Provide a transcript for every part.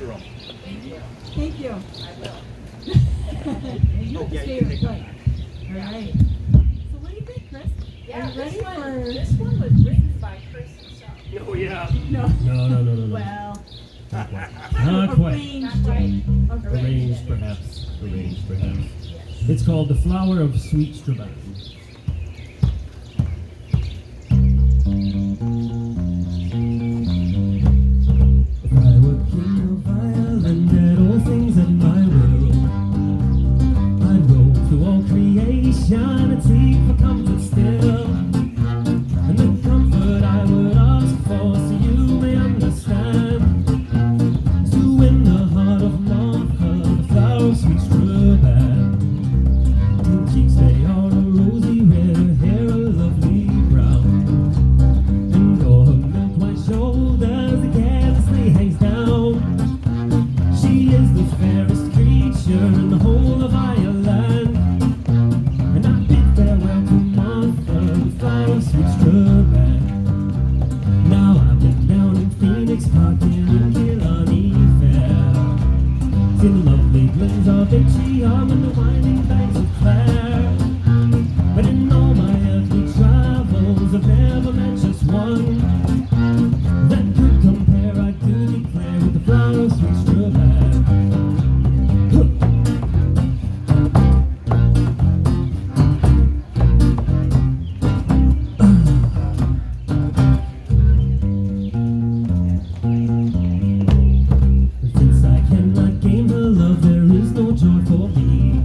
Jerome. Thank you. I will. You Oh, have to yeah, stay you can with take Clay. that. All right. So what do you think, Chris? Yeah, Are you ready for? this one was written by Chris himself. Oh, yeah. No. No. Well, Not quite. kind Not of quite. arranged. Not quite. Arranged, perhaps. Arranged, perhaps. It's called The Flower of Sweet Strabane. If I were king of Ireland and all things at my will, I'd go through all creation and seek for comfort still. And the comfort I would ask for, so you may understand, is to win the heart of Martha, the flower of sweet Strabane. Her cheeks they are a rosy red, her hair a lovely brown, and o'er her milk white shoulders the carelessly hangs down. She is the fairest creature in the whole of Ireland, and I bid farewell to Martha, the flower of sweet Strabane. Now I've been down in Phoenix Park and in Killarney Fair, seen the lovely glens of Blanchardville and the winding banks of Clare. But in all my earthly travels I've never met just one that could compare, I do declare, with the flower of sweet Strabane. Since I cannot gain her love, there is no joy for me,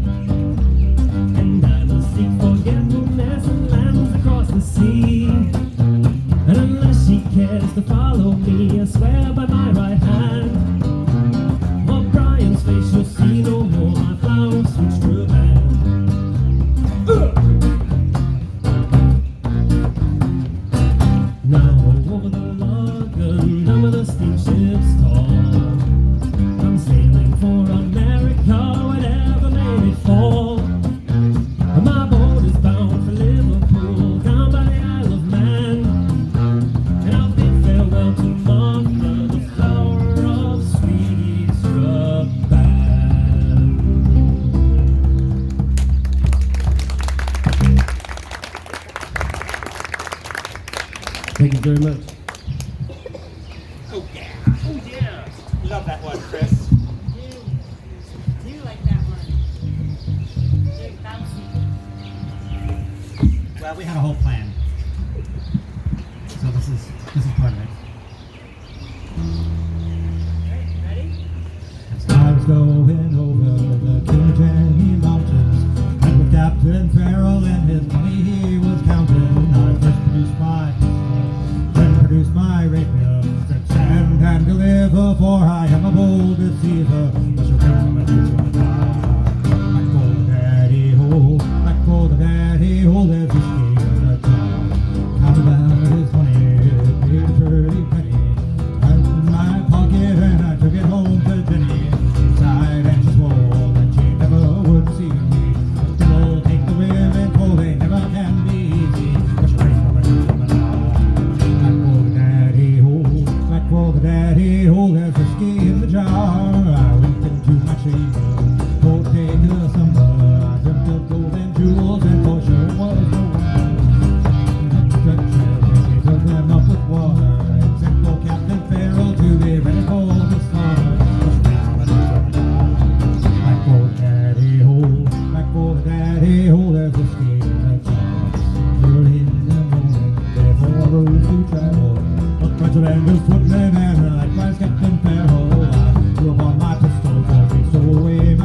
and I must seek forgetfulness in lands across the sea. And unless she cares to follow me, I swear by my right hand, O'Brien's face you'll see no more, my flower of sweet Strabane. Now over the Logan, down with the steamship's tall, I'm sailing for America, whatever may befall. My boat is bound for Liverpool, down by the Isle of Man, and I'll bid farewell to Martha, the flower of sweet Strabane. Thank you very much. Oh, yeah. Oh, yeah. Love that one, Chris. Do you like that one? Big bouncy. Well, we had a whole plan, so this is part of it. Ready? As I was going over the Killarney mountains, met with Captain Farrell and his money he was counting. I first produced my pistol, then produced my rapier, said stand and deliver, for I am a bold deceiver. But your government is gonna die. Back for the daddy hole, back for the daddy hole, there's whiskey in the jar. Counted out his money, paid a pretty penny. I put it in my pocket and I took it home to Jenny. She sighed and she swore that she never would see me. But still take the women, for they never can be easy. But she raised from a woman now. Back for the daddy hole, back for the daddy hole, there's whiskey in the jar. I went into my chamber, for to take a slumber. I dreamt of gold and jewels, and for sure it was no wonder. They took them up with water and sent for Captain Farrell to be ready for the slaughter. Back for the daddy hole, back for the daddy hole, there's whiskey in the jar. Early in the morning, therefore I rose to travel. But Blanchardville was footman and likewise Captain Farrell. I drew upon my pistol, for he stole away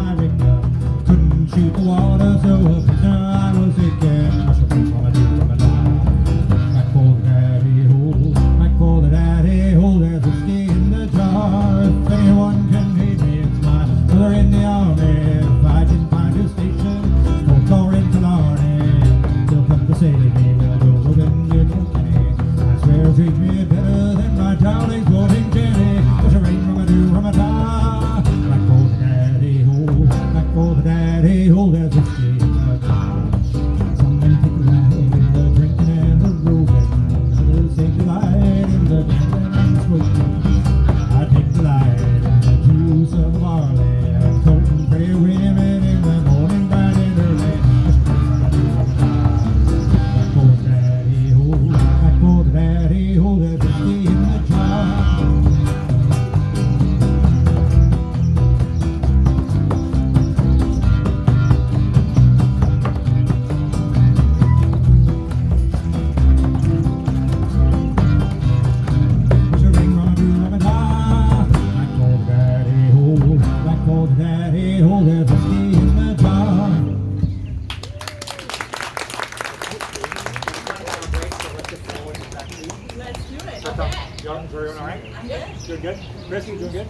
good? Chris, you doing good?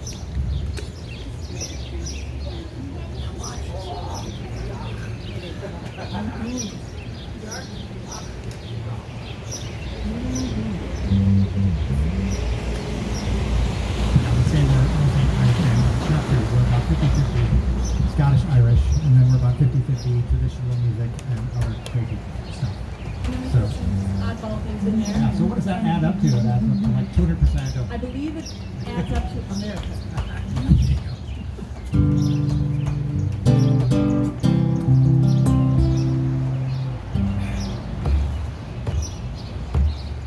We're about 50-50 Scottish Irish, and then we're about 50-50 traditional music and other crazy stuff. So, Oddball things in there. yeah, so what does that add up to? It adds up to like 200% of. I believe it adds up to America.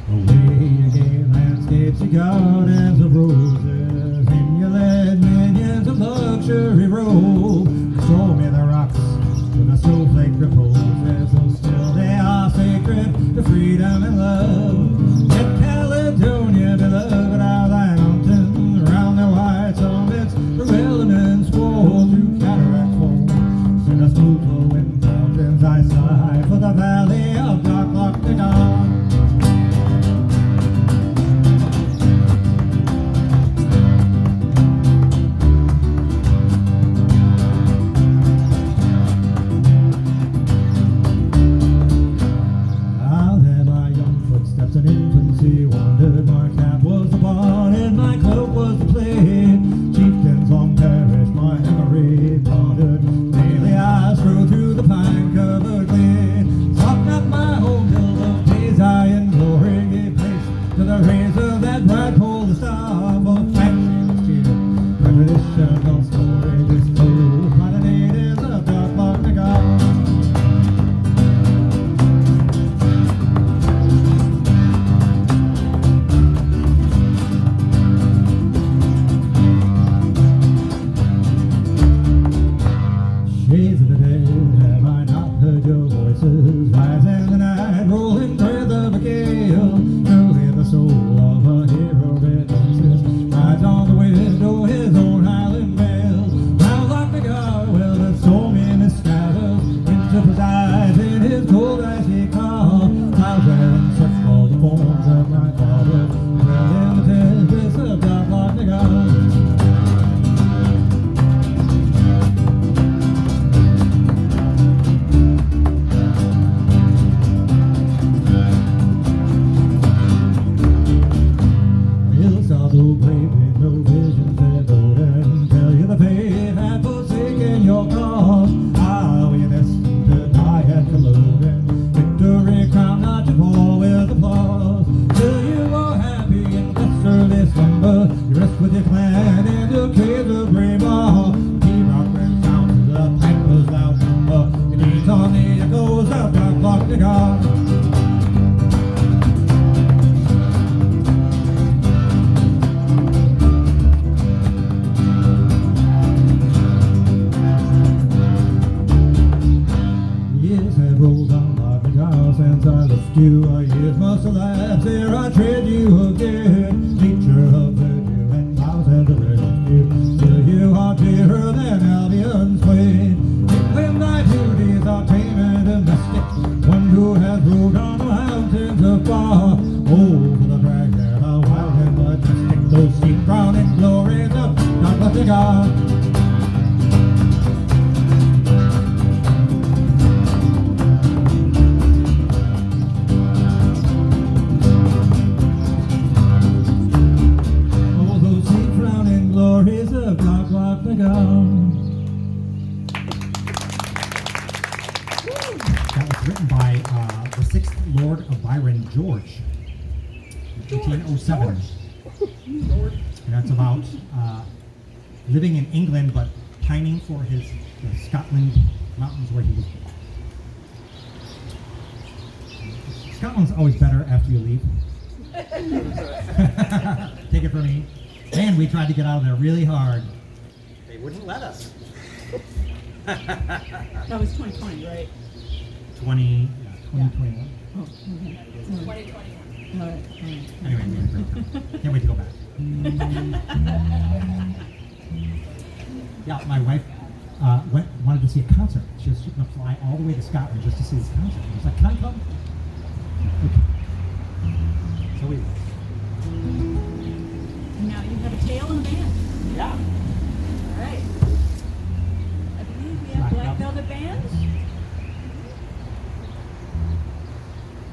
Away you gave landscapes, you gardens of roses, and you led minions of luxury roll. Show me the rocks where the snowflake reposes, so still they are sacred to freedom and love. Yet Caledonia, beloved, are thy mountains, around their white summits, from elements fall through cataracts fall. Send us brutal wind mountains, I sigh for the valley of dark Loch Lomond. In infancy wandered, my cap was the bonnet, my cloak was the plaid. Chieftains long perished, my memory pondered. Daily I strode through the pine-covered glade. Sought not my home till those days I in glory gave place to the rays of that bright pole star. For fancy was cheered, traditional story disclosed by the natives of dark Loch Lomond. Shades of the dead, have I not heard your voices? Rise in the night, rolling threads of a gale. Truly the soul of a hero rejoices, rides on the window his own Highland vale. Round Loch NaGarr, well the storminess scatters, winter presides in his cold icy car. Clouds and search for the forms of my father, dwell in the tempest of dark Loch NaGarr. So brave with no visions that golden, tell you the faith had forsaken your cause. Ah, we destined to die at Culloden, victory crowned not to fall with applause. Till you are happy in lesserly slumber, you rest with your clan in the caves of Braemar. P-Rock rings down to the pipers' loud number, it beats on the echoes of dark Loch NaGarr. Rolled on Loch NaGarr since I left you. Our years must elapse ere I tread you again. Nature of virtue and vows have directed you. Still you are dearer than Albion's queen. When thy duties are tame and domestic, one who has ruled on the mountains afar. Oh, for the crags that are wild and majestic, those steep crowning glories of dark Loch NaGarr. Glories of dark Loch NaGarr. That was written by the 6th Lord of Byron, George, in 1807. And that's about living in England but pining for the Scotland mountains where he was born. Scotland's always better after you leave. Take it from me. And we tried to get out of there really hard. They wouldn't let us. That was 2020, right? 2021. Oh, okay. 2021. All right. Anyway, we had a great time. Can't wait to go back. Yeah, my wife wanted to see a concert. She was going to fly all the way to Scotland just to see this concert. I was like, can I come? Okay. So we And now you have a tail and a band. Yeah. All right. I believe we have Black Velvet Band.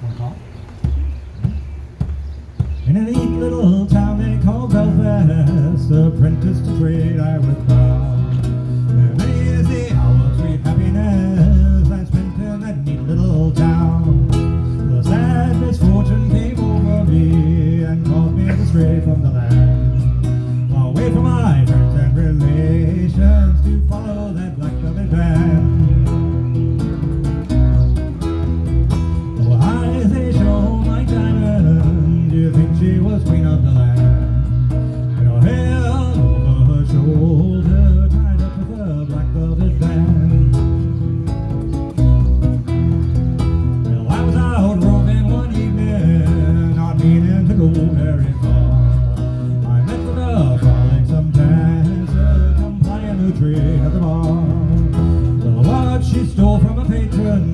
One call. In a neat little town they call Belfast, apprenticed to trade I was proud. And many is the hours sweet happiness I spent in that neat little town. The sad misfortune came over me and caused me to stray from the land, away from my friends and relations to follow that black velvet band. Oh, eyes they shone like diamonds. You think she was queen of the land? And her hair over her shoulder, tied up with a black velvet band. Well, I was out roving one evening, not meaning to go very far. I met with a frolicsome dancer, come playing a trick at the bar. The watch she stole from a patron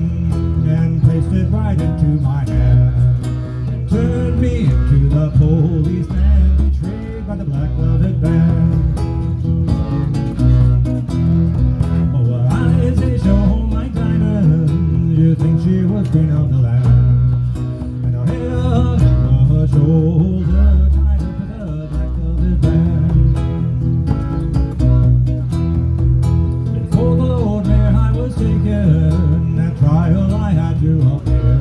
and placed it right into my hand. Turned me into the policeman, betrayed by the black velvet band. Oh, her eyes they shone like diamonds. You think she was queen of the land? And her hair over her shoulder, tied up with a black velvet band. Before the Lord Mayor I was taken, that trial I had to appear.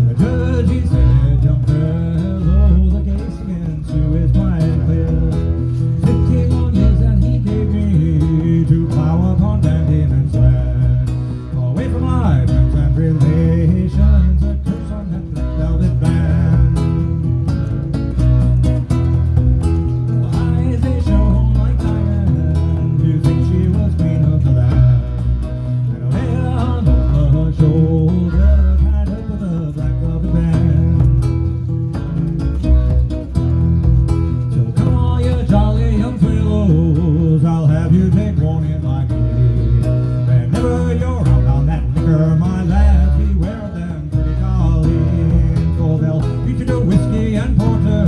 The judge he said, young fellow, the case against you is quite clear. 51 years that he gave me to plow upon Van Diemen's land, away from my friends and relations, a curse on that black velvet band. Eyes they shone like diamonds. You think she was queen of the land? And her hair over her shoulder, tied up with a black velvet band. So come on, you jolly young fellows, I'll have you take warning like me. Whenever you're out on that liquor, my lads, beware of them pretty darlings, for they'll beat you to whiskey and porter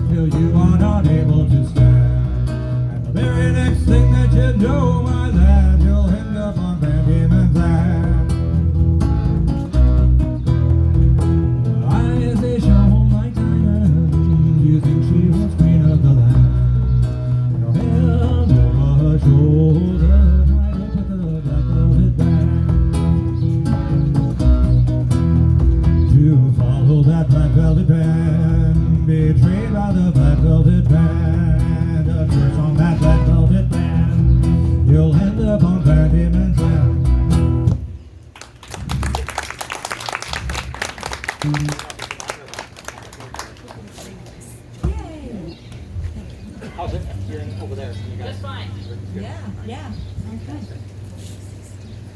till you are not able to stand. And the very next thing that you know, my lads, you'll end up on Van Diemen's land. Eyes they shone like diamonds. You think she was queen of the land? And her hair over her shoulder, tied up with a black velvet band. To follow that black velvet band, betrayed by the black velvet band, a curse on that black velvet band, you'll end up on Van Diemen's land. Yay. How's it? You're in over there. So you guys, Just fine. Yeah, yeah. Sounds good.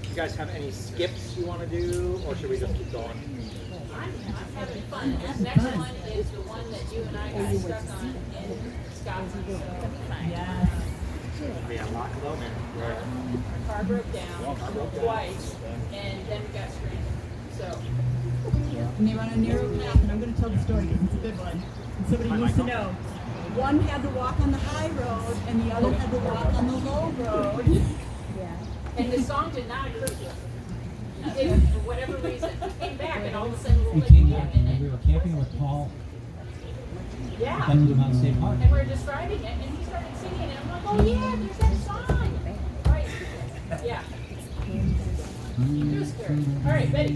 you guys have any skips you want to do, or should we just keep going? I'm having fun. This next one is the one that you and I got stuck on in Scotland. Yes. Yeah, Loch Lomond. Our car broke down twice, and then we got stranded. So, And they run a narrow path, and I'm going to tell the story because it's a good one. And somebody needs to know. One had to walk on the high road, and the other had to walk on the low road. and the song did not occur to us. It didn't, for whatever reason. We came back, and all of a sudden we're like, wait a minute. We were camping with Paul. Yeah. Then we went on State Park. And we were describing it, and he started singing it. I'm like, oh yeah, there's that song. Right. Yeah. It was scary. All right, ready?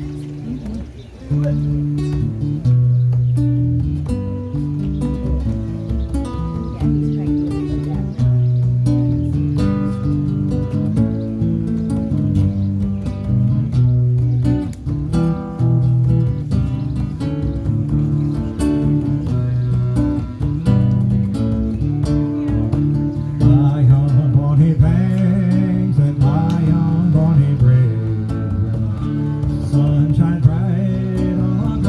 Lie on bonny banks and lie on bonny bridge. Sunshine bright on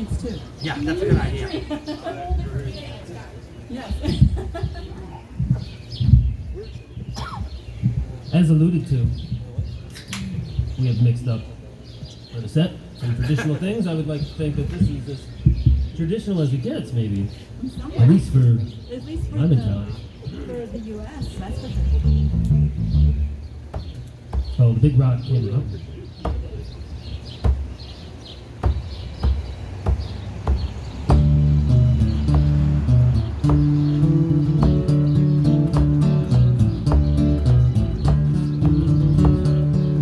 saints too. Yeah, that's a good idea. Yes. As alluded to, we have mixed up for the set some traditional things. I would like to think that this is as traditional as it gets, maybe. At least for At least for my mentality. for the U.S. That's for sure. Oh, the Big Rock came up.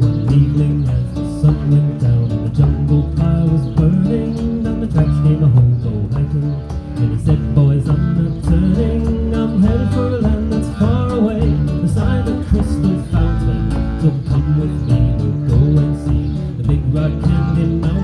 One evening as the sun went down and the jungle fire was burning, down the tracks came a hobo hiking, and he said, boys, I'm not turning, I'm headed for a land that's far away, beside a crystal fountain, so come with me, we'll go and see the Big Rock Candy Mountain.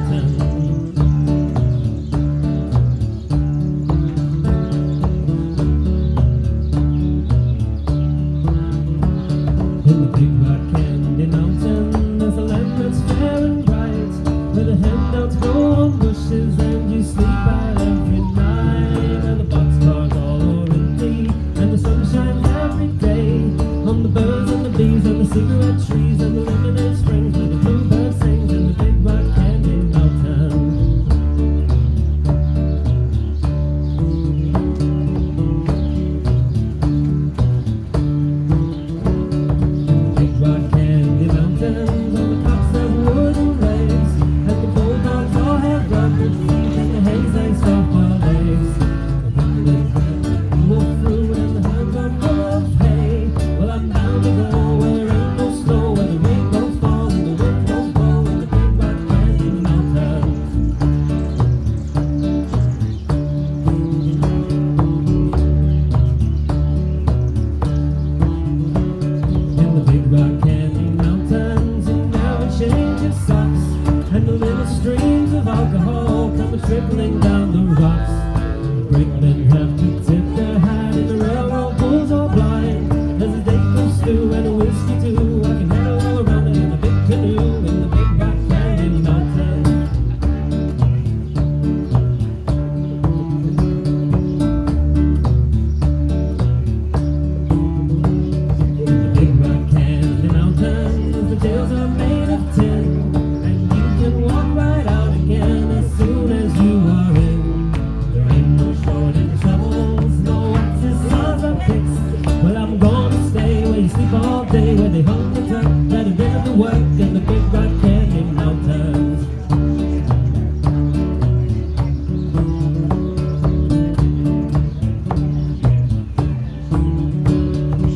In the Big Rock Candy Mountain, there's a land that's fair and bright, where the handouts grow on bushes and you sleep out every night, and the boxcars all are empty, and the sun shines every day on the birds and the bees and the cigarette trees and the lemonade springs where the bluebird sings in the Big Rock Candy Mountain. Big Rock Candy Mountains, all the tops have wooden legs, and the bulldogs all have rubber feet, and the haze ain't softball legs. The woodland have full of fruit, and the hounds are full of hay. Well, I'm bound to go where ain't no snow, where the rain don't fall and the wind don't blow, in the Big Rock Candy Mountains. In the Big Rock Candy Mountains, you never change your socks, and the little streams of alcohol come trickling down the rocks. The brakemen have to tip their hat, and the railroad bulls are blind. There's a Dayton stew and a whiskey too. I can head all around it in a big canoe in the Big Rock Candy Mountains. In the Big Rock Candy Mountains, the jails are made of tin, and you can walk right out again as soon as you are in. There ain't no short in the shovels, no axes, saws or picks. Well, I'm gonna stay where you sleep all day, where they hung the truck, that have been to work in the Big Rock Candy Mountains.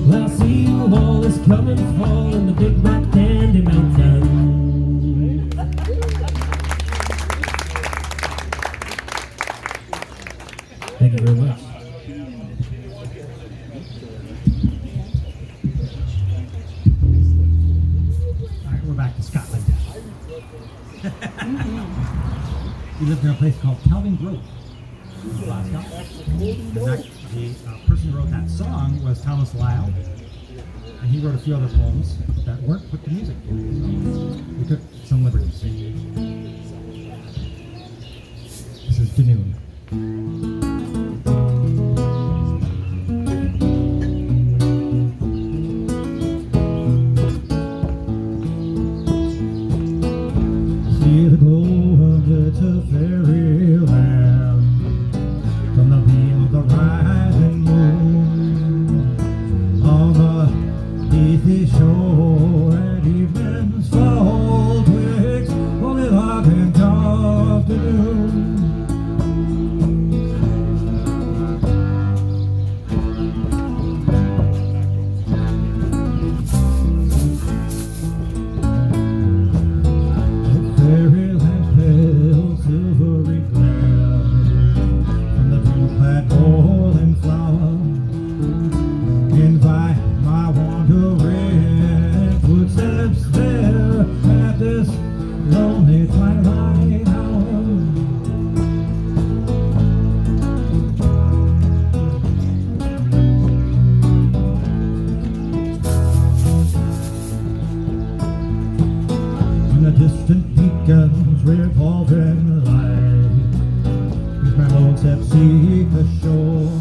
Well, I'll see you all this coming fall in the Big Rock Candy Mountains. Thank you very much. All right, we're back to Scotland. We lived in a place called Calvin Grove, Alaska. And the person who wrote that song was Thomas Lyle, and he wrote a few other poems that weren't put to music. So we took some liberties. This is Dunoon. See the glow of little fairyland from the beam of the rising moon on the easy shore at evening's fall twixt only like and afternoon. Fairyland's pale silvery glare from the dew-clad golden flower invite my wandering footsteps there at this lonely twilight hour. When the distant beacons revolving light seek the shore.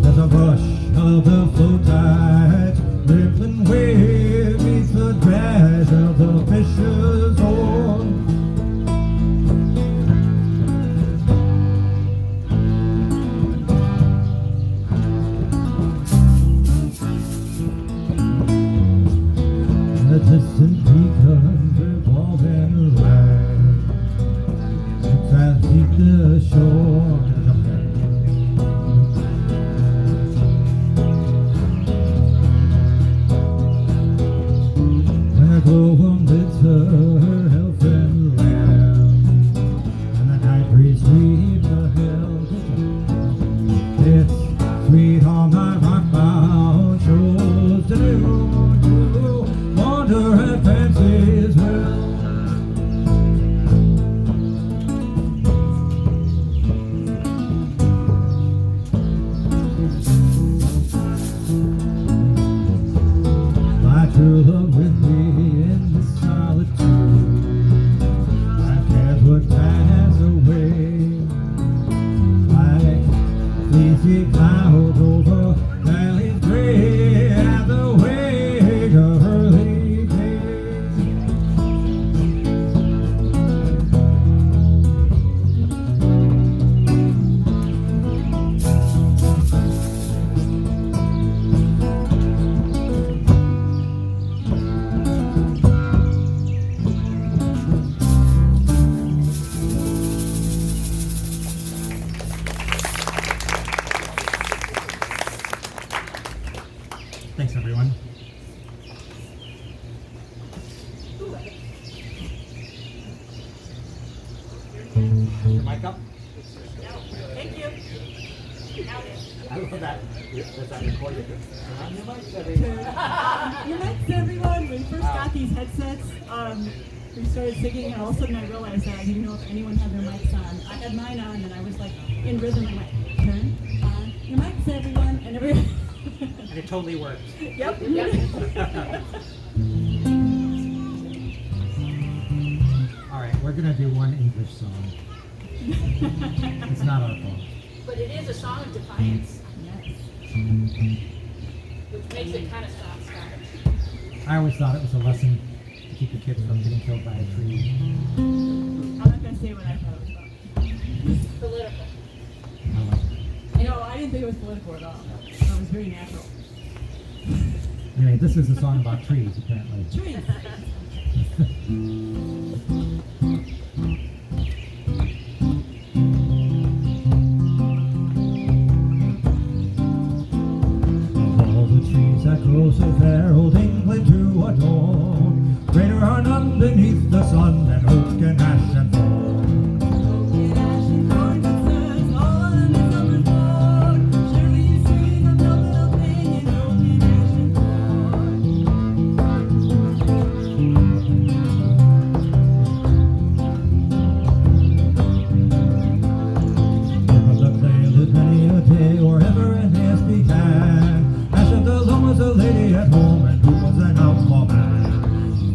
There's a rush of the flow tides, rippling waves meets the dash of the fisher's oar. The distant beacons revolving light, as I seek the shore. The glow amidst her elfin land, and the night breeze sweeps the hills. It's sweet on my rock-bound shores to wander at fancy's will. My true love with me in the solitude, my cares would pass away like fleecy clouds over valleys gray at the wake of early day. Thanks, everyone. Your mic up? Thank you. I love that. Was that recorded? Turn on your mics, everyone. Your mics, everyone. When we first got these headsets, we started singing, and all of a sudden I realized that I didn't know if anyone had their mics on. I had mine on, and I was like in rhythm. I went, turn on your mics, everyone, and everyone. And it totally worked. Yep. All right, we're gonna do one English song. It's not our fault. But it is a song of defiance, Yes. which makes it kind of soft-started. I always thought it was a lesson to keep the kids from getting killed by a tree. I'm not gonna say what I thought it was about. Political. I like it. No, I didn't think it was political at all. It was very natural. Anyway, this is a song about trees, apparently. Trees. Of all the trees that grow so fair, old England to adorn, greater are none beneath the sun than oak and ash and thorn. Oak and ash and thorn, good sirs, all on a midsummer's morn. Surely you sing of no little thing in oak and ash and Of the clay lived many a day, or ever an age began. Ash and Thorn was a lady at home, and who was an outlaw man.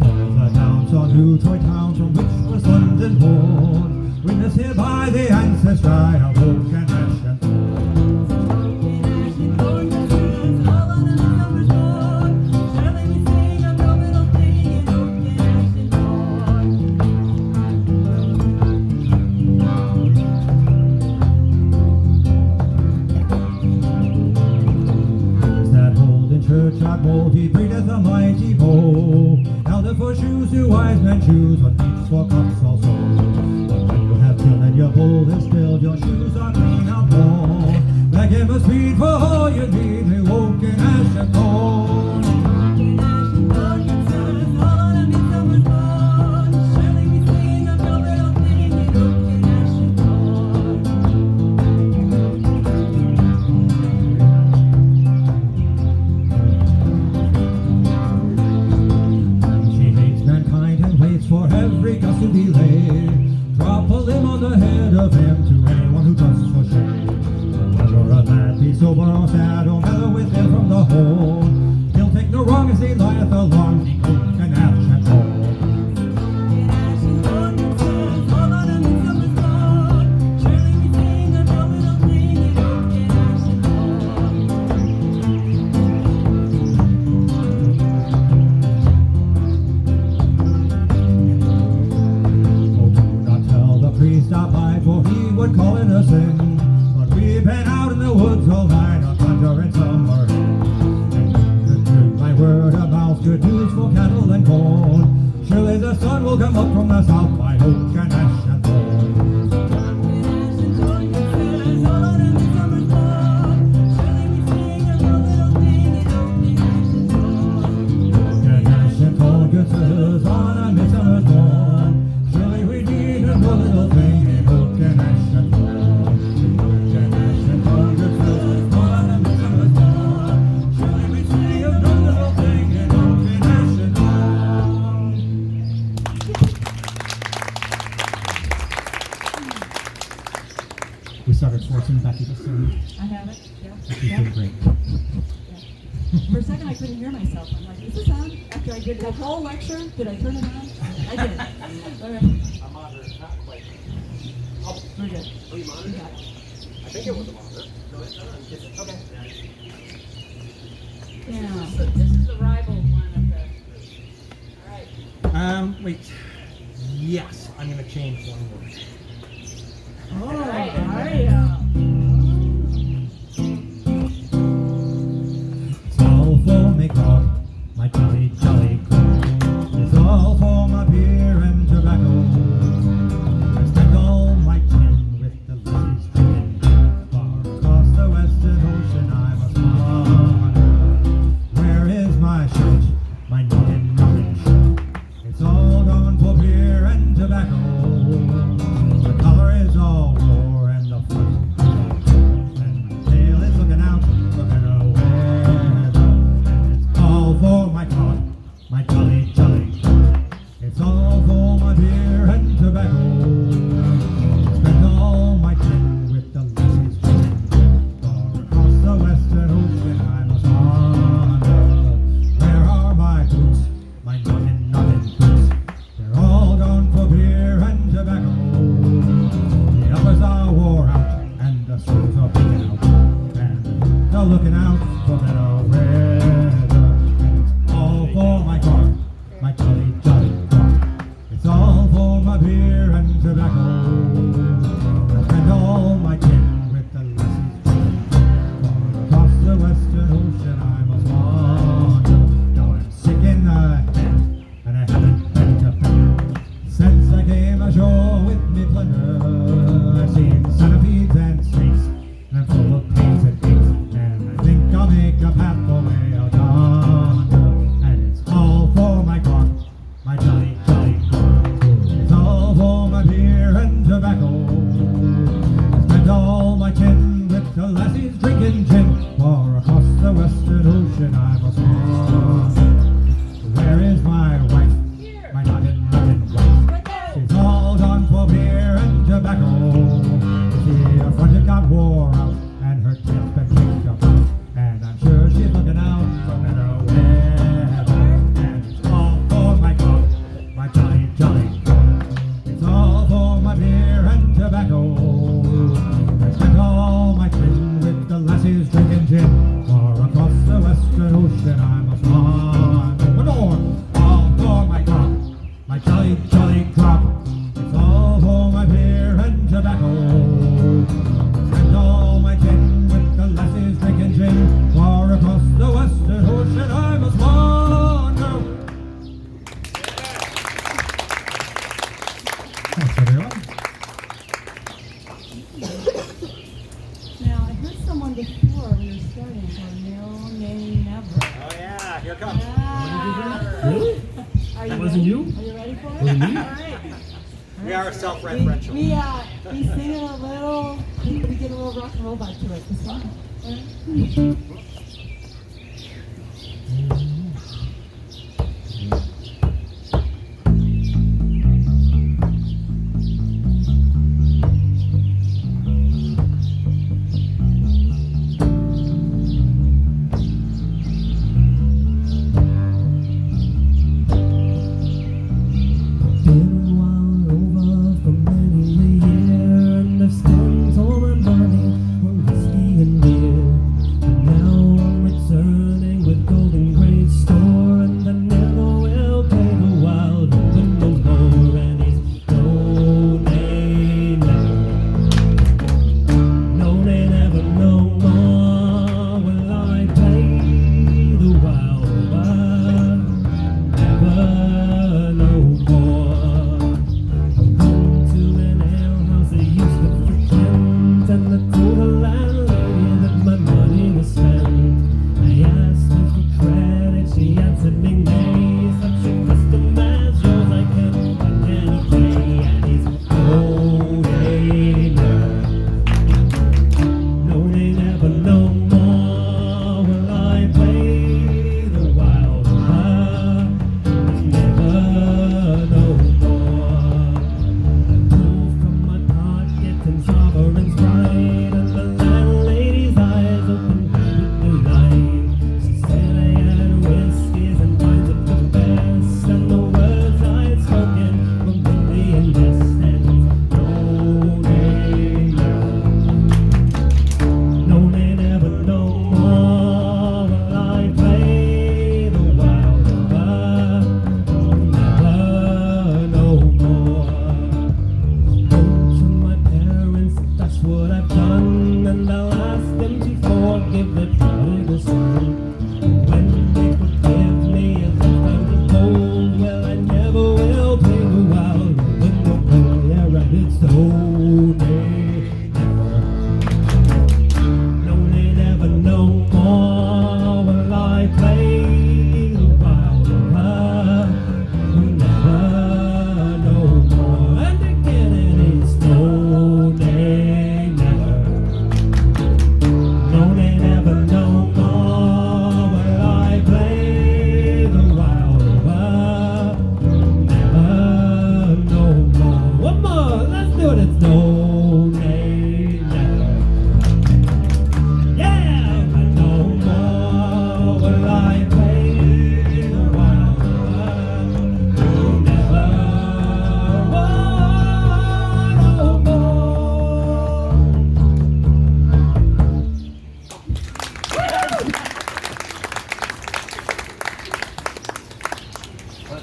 All the towns saw new Troy towns, from which was London born. Witness here by the ancestry of oak and ash and thorn. Oak and ash and thorn, good sirs, all on a midsummer's morn. Surely we sing of no little thing in oak and ash and Is that old churchyard mold, he breedeth a mighty bow. Elder for shoes, do wise men choose, what meets for cups also. But when you have killed your bowl is spilled, your shoes are clean and worn. Like him a speed for all you need, we woke in ash and thorn. Oak and ash and thorn, good sirs, all on a midsummer's morn. Surely we sing of no little thing in oak and ash and thorn. She hates mankind and waits for every gust to be laid. Drop a limb on the head of him to anyone who trusts for shade. Whether a lad be sober or sad, or mellow with him from the horn, he'll take no wrong as he lieth along the oak and ash and thorn. Oak and ash and thorn, good sirs, all on a midsummer's morn. Surely we sing the sun will come up from the south by oak and ash and thorn. Ash and Thorn says all on a midsummer's morn. Surely we sing of the little thing in oak and ash and thorn. Oak and ash and thorn, good says on a midsummer's morn. Surely we need a little thing in oak and ash and thorn. Oak and ash and thorn, good says on a midsummer's morn. Surely we sing of the little thing in oak and ash and thorn. We started forcing Becky to sing. I have it. Yeah. She Yeah. did great. For a second, I couldn't hear myself. I'm like, is this on? After I did that whole lecture, did I turn it on? I did. All right. A monitor, not quite. Oh, We're good. are you monitoring? We got it. I think it was a monitor. No, it's not. It's just, okay. Yeah. This is the rival one of the. All right. Wait. Yes, I'm gonna change one word. Oh, right. yeah. It's all for me grog, my jolly, jolly grog. It's all for my beer and tobacco. I spent all my tin with the ladies drinking. Far across the western ocean I must wander. Where is my shirt, my noggin shirt? It's all gone for beer and tobacco. The collar is all war and the front is all war. And my tail is looking out for better weather. And it's all for my cod, my jolly, jolly cod. It's all for my beer and tobacco. I spent all my tin with the lassies drinking. Far across the western ocean I must wander. Where are my boots, my noggin boots? They're all gone for beer and tobacco. The uppers are wore out and the screws are breaking out. And they're looking out for better weather. And it's all for my grog, my jolly, jolly grog. It's all for my beer and tobacco. I spent all my tin with the lassies drinking. Far across the western ocean I must wander. Now I'm sick in the head and I haven't been to bed since I came ashore with me plunder. I've seen centipedes and snakes, and I'm full of pains and aches, and I think I'll make a path for way out yonder. And it's all for my grog, my jolly, jolly grog. It's all for my beer and tobacco. I spent all my tin with the lassies drinking gin. Far across the western ocean I must wander. Where is my wife? My noggin wife. She's all gone for beer and tobacco. You see, her front it got wore out and her tail's been kicked up. And I'm sure she's looking out for better weather. And it's all for my grog, my jolly, jolly grog. It's all for my beer and tobacco. I spent all my tin with the lassies drinking gin. Far across the western ocean I must wander. One more. All for my grog, my jolly, jolly grog. It's all for my beer and tobacco. I spent all my tin with the lassies drinking gin. Far across the western ocean I must wander. Thanks, everyone. Now, I heard someone before we were starting for No Nay Never. Oh, yeah, here it comes. Really? Are That wasn't you? Are you ready for it? Was it me? All right. We are self-referential. We sing it a little, we get a little rock and roll vibe to it. It's fun. All right. Been a while over for many a year, and I've spent all my money on whiskey and beer. But now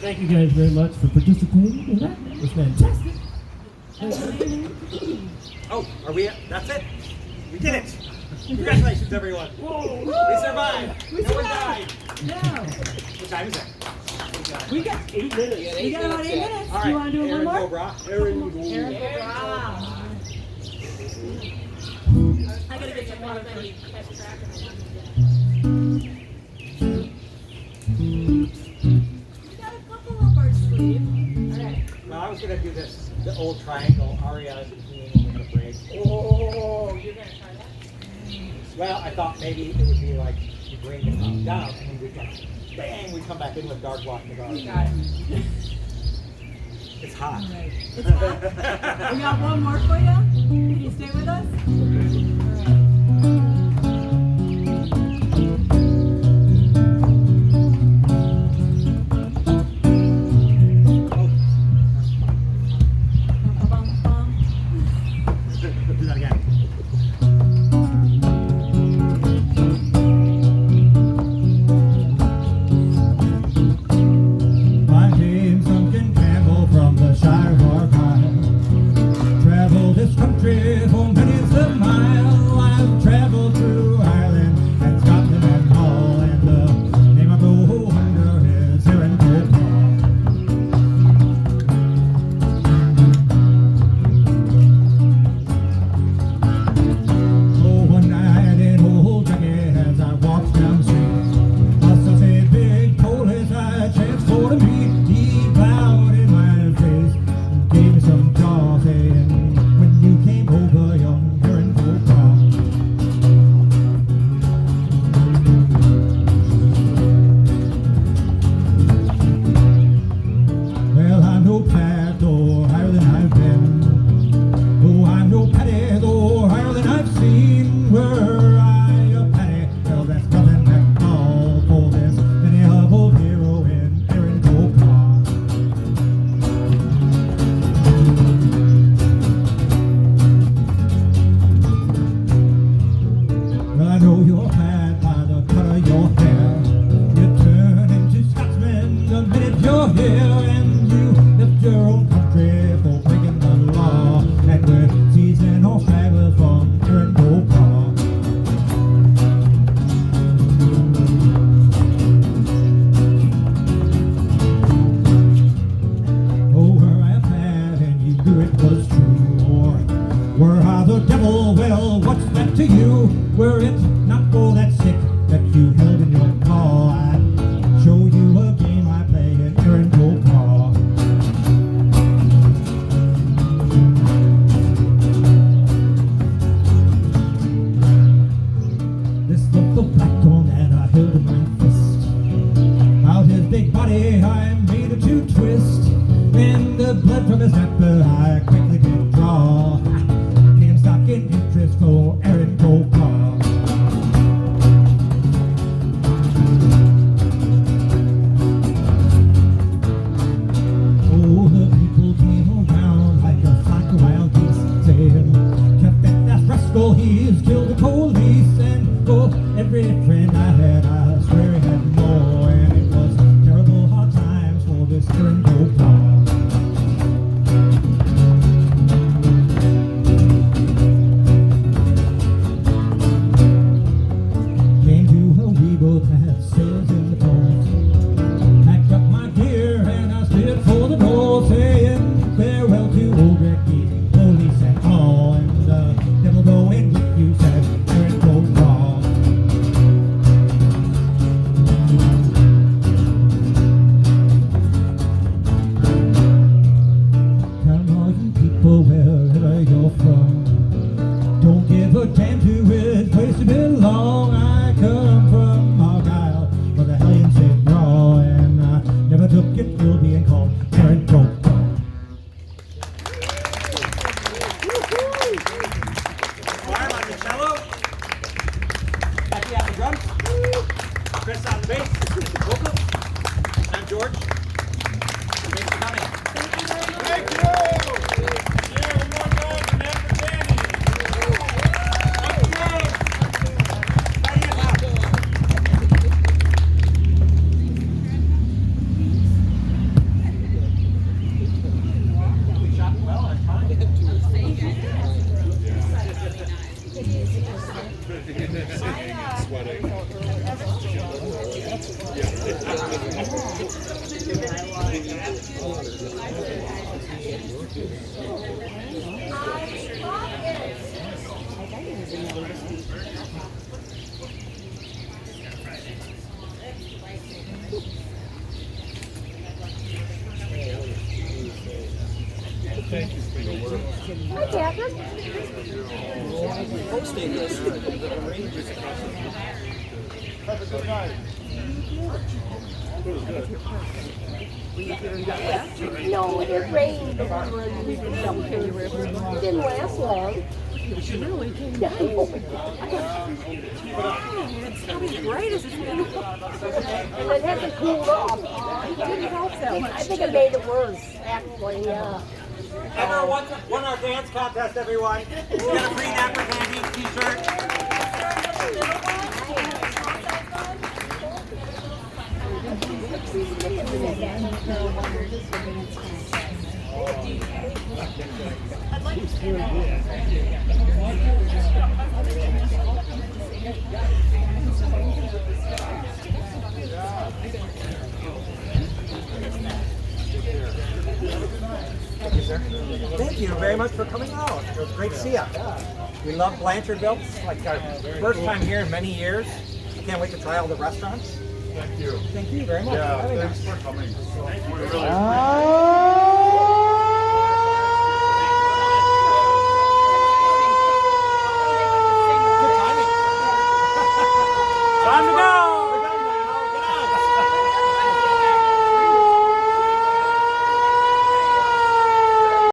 Thank you guys very much for participating in that. It was fantastic. Oh, are we? That's it. We did it. Congratulations, everyone. Whoa. We survived. We No one survived. died. No. What time is it? We got 8 minutes. we got about 8 minutes. All Do you right. want to do one Erin Go more? Bragh. Erin Go Erin Go Erin Go Bragh. I gotta get some water for you. Catch track of it. We got a couple up our sleeve. Alright. Well, I was gonna do this, the old triangle aria between when we had a break. Oh, you're gonna try that? Well, I thought maybe it would be like you bring the top down and then we'd like, bang, we come back in with dark block NaGarr. You got it. It's hot. Right. It's hot. We got one more for you. Can you stay with us? Do that again. My name's Duncan Campbell from the Shire of Argyll. Traveled this country for many a mile. I've traveled through Ireland and Scotland and all, and the name of the wonder is Erin Go Bragh. Oh, one night in old Jackie as I walked down the street, I saw a big pole as I chanced for to meet. He bowed in my face and gave me some jaw, saying, when you came over, young Erin Go Bragh. Well, I'm no pad, though higher than I've been. Oh, I'm no petty, though higher than I've seen. Were I a petty, well, that's nothing at all for this many of old hero in Erin Go Bragh. Well, I know you're mad by the cut of your hair. You turn into Scotsman the minute you're here, and you left your own country for breaking the law. And we're seizing all stragglers from Erin Go Bragh. Oh, were I a fad and you knew it was true, or were I the devil? Well, what's that to you? Were it not for that stick that you held in your paw, I'd show you a game I play in Erin Go Bragh. This little blackthorn that I held in my fist, out his big body I made it to twist, and the blood from his napper I quickly did draw, taking stock in interest for Erin Go Bragh. Oh, the people came around like a flock of wild geese, saying, "Kept that rascal, he's killed the police." And for every friend I had, I swear he had more, and it was terrible hard times for this Erin Go Bragh. Hi, Catherine. Hosting this. No, it rained. It didn't last long. Really? No. It's probably great as it's been. And it hasn't cooled off. Didn't help that much. I think it made it worse, actually, yeah. Ever won our dance contest, everyone. We got a free Napper Tandy t-shirt. Thank you very much for coming out. It was great to see you. We love Blanchardville. It's like our first time here in many years. I can't wait to try all the restaurants. Thank you. Thank you very much. Yeah, for having thanks us. for coming. We really appreciate it.